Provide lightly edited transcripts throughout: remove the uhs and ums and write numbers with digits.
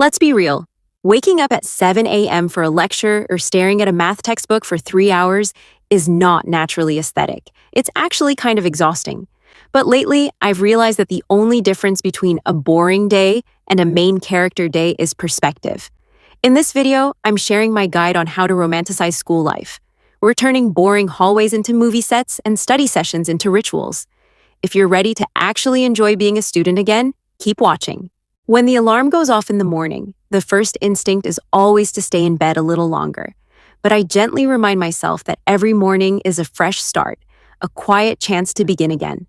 Let's be real. Waking up at 7 a.m. for a lecture or staring at a math textbook for 3 hours is not naturally aesthetic. It's actually kind of exhausting. But lately, I've realized that the only difference between a boring day and a main character day is perspective. In this video, I'm sharing my guide on how to romanticize school life. We're turning boring hallways into movie sets and study sessions into rituals. If you're ready to actually enjoy being a student again, keep watching. When the alarm goes off in the morning, the first instinct is always to stay in bed a little longer. But I gently remind myself that every morning is a fresh start, a quiet chance to begin again.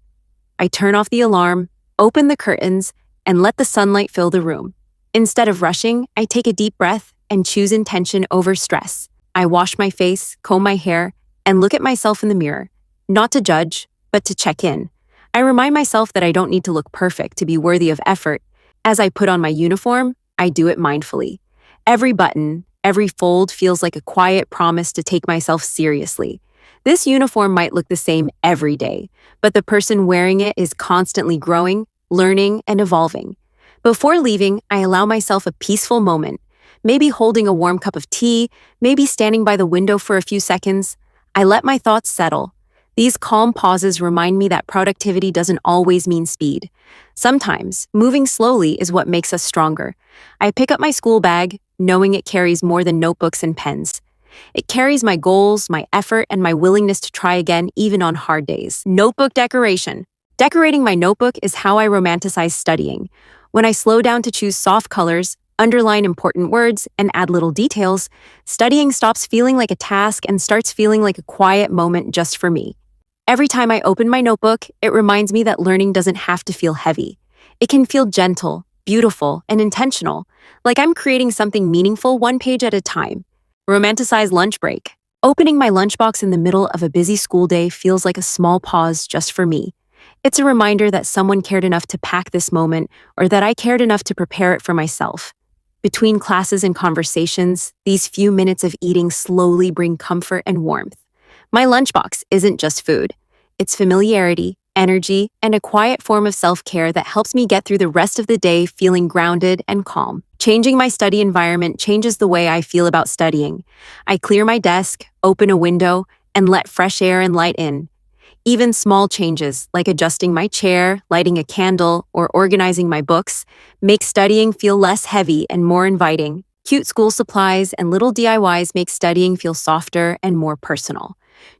I turn off the alarm, open the curtains, and let the sunlight fill the room. Instead of rushing, I take a deep breath and choose intention over stress. I wash my face, comb my hair, and look at myself in the mirror, not to judge, but to check in. I remind myself that I don't need to look perfect to be worthy of effort. As I put on my uniform, I do it mindfully. Every button, every fold feels like a quiet promise to take myself seriously. This uniform might look the same every day, but the person wearing it is constantly growing, learning, and evolving. Before leaving, I allow myself a peaceful moment, maybe holding a warm cup of tea, maybe standing by the window for a few seconds. I let my thoughts settle. These calm pauses remind me that productivity doesn't always mean speed. Sometimes, moving slowly is what makes us stronger. I pick up my school bag, knowing it carries more than notebooks and pens. It carries my goals, my effort, and my willingness to try again even on hard days. Notebook decoration. Decorating my notebook is how I romanticize studying. When I slow down to choose soft colors, underline important words, and add little details, studying stops feeling like a task and starts feeling like a quiet moment just for me. Every time I open my notebook, it reminds me that learning doesn't have to feel heavy. It can feel gentle, beautiful, and intentional, like I'm creating something meaningful one page at a time. Romanticize lunch break. Opening my lunchbox in the middle of a busy school day feels like a small pause just for me. It's a reminder that someone cared enough to pack this moment, or that I cared enough to prepare it for myself. Between classes and conversations, these few minutes of eating slowly bring comfort and warmth. My lunchbox isn't just food. It's familiarity, energy, and a quiet form of self-care that helps me get through the rest of the day feeling grounded and calm. Changing my study environment changes the way I feel about studying. I clear my desk, open a window, and let fresh air and light in. Even small changes, like adjusting my chair, lighting a candle, or organizing my books, make studying feel less heavy and more inviting. Cute school supplies and little DIYs make studying feel softer and more personal.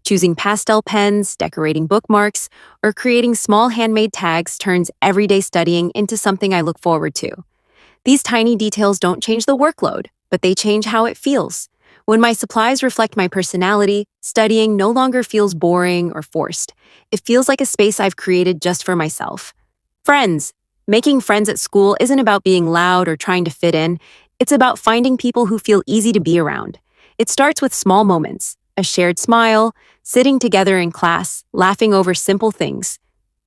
Choosing pastel pens, decorating bookmarks, or creating small handmade tags turns everyday studying into something I look forward to. These tiny details don't change the workload, but they change how it feels. When my supplies reflect my personality, studying no longer feels boring or forced. It feels like a space I've created just for myself. Friends. Making friends at school isn't about being loud or trying to fit in. It's about finding people who feel easy to be around. It starts with small moments. A shared smile, sitting together in class, laughing over simple things.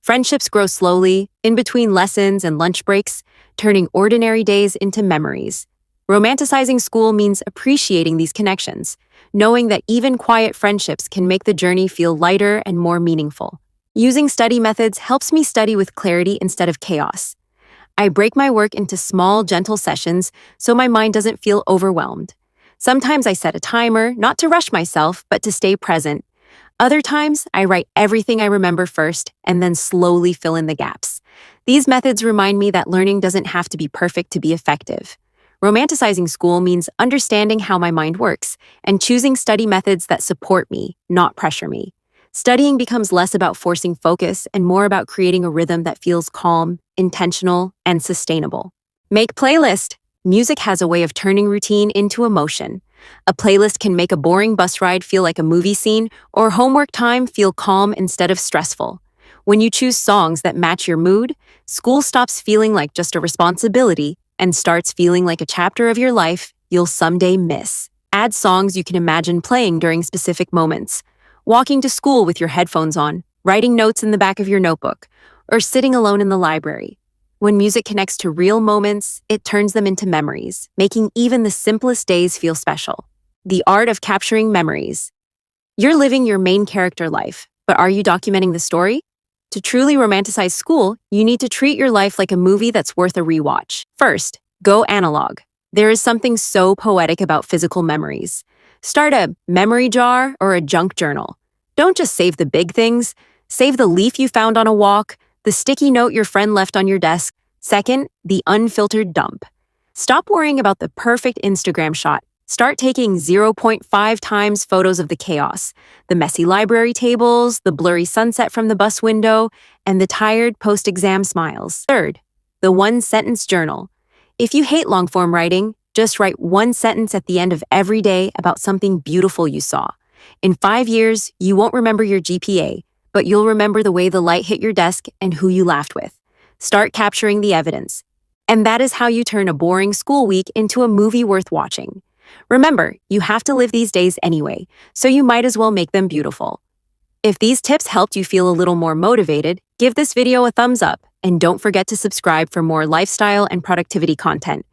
Friendships grow slowly, in between lessons and lunch breaks, turning ordinary days into memories. Romanticizing school means appreciating these connections, knowing that even quiet friendships can make the journey feel lighter and more meaningful. Using study methods helps me study with clarity instead of chaos. I break my work into small, gentle sessions so my mind doesn't feel overwhelmed. Sometimes I set a timer, not to rush myself, but to stay present. Other times, I write everything I remember first and then slowly fill in the gaps. These methods remind me that learning doesn't have to be perfect to be effective. Romanticizing school means understanding how my mind works and choosing study methods that support me, not pressure me. Studying becomes less about forcing focus and more about creating a rhythm that feels calm, intentional, and sustainable. Make playlist. Music has a way of turning routine into emotion. A playlist can make a boring bus ride feel like a movie scene, or homework time feel calm instead of stressful. When you choose songs that match your mood, school stops feeling like just a responsibility and starts feeling like a chapter of your life you'll someday miss. Add songs you can imagine playing during specific moments. Walking to school with your headphones on, writing notes in the back of your notebook, or sitting alone in the library. When music connects to real moments, it turns them into memories, making even the simplest days feel special. The art of capturing memories. You're living your main character life, but are you documenting the story? To truly romanticize school, you need to treat your life like a movie that's worth a rewatch. First, go analog. There is something so poetic about physical memories. Start a memory jar or a junk journal. Don't just save the big things. Save the leaf you found on a walk, the sticky note your friend left on your desk. Second, the unfiltered dump. Stop worrying about the perfect Instagram shot. Start taking 0.5 times photos of the chaos, the messy library tables, the blurry sunset from the bus window, and the tired post-exam smiles. Third, the one-sentence journal. If you hate long-form writing, just write one sentence at the end of every day about something beautiful you saw. In 5 years, you won't remember your GPA, but you'll remember the way the light hit your desk and who you laughed with. Start capturing the evidence. And that is how you turn a boring school week into a movie worth watching. Remember, you have to live these days anyway, so you might as well make them beautiful. If these tips helped you feel a little more motivated, give this video a thumbs up and don't forget to subscribe for more lifestyle and productivity content.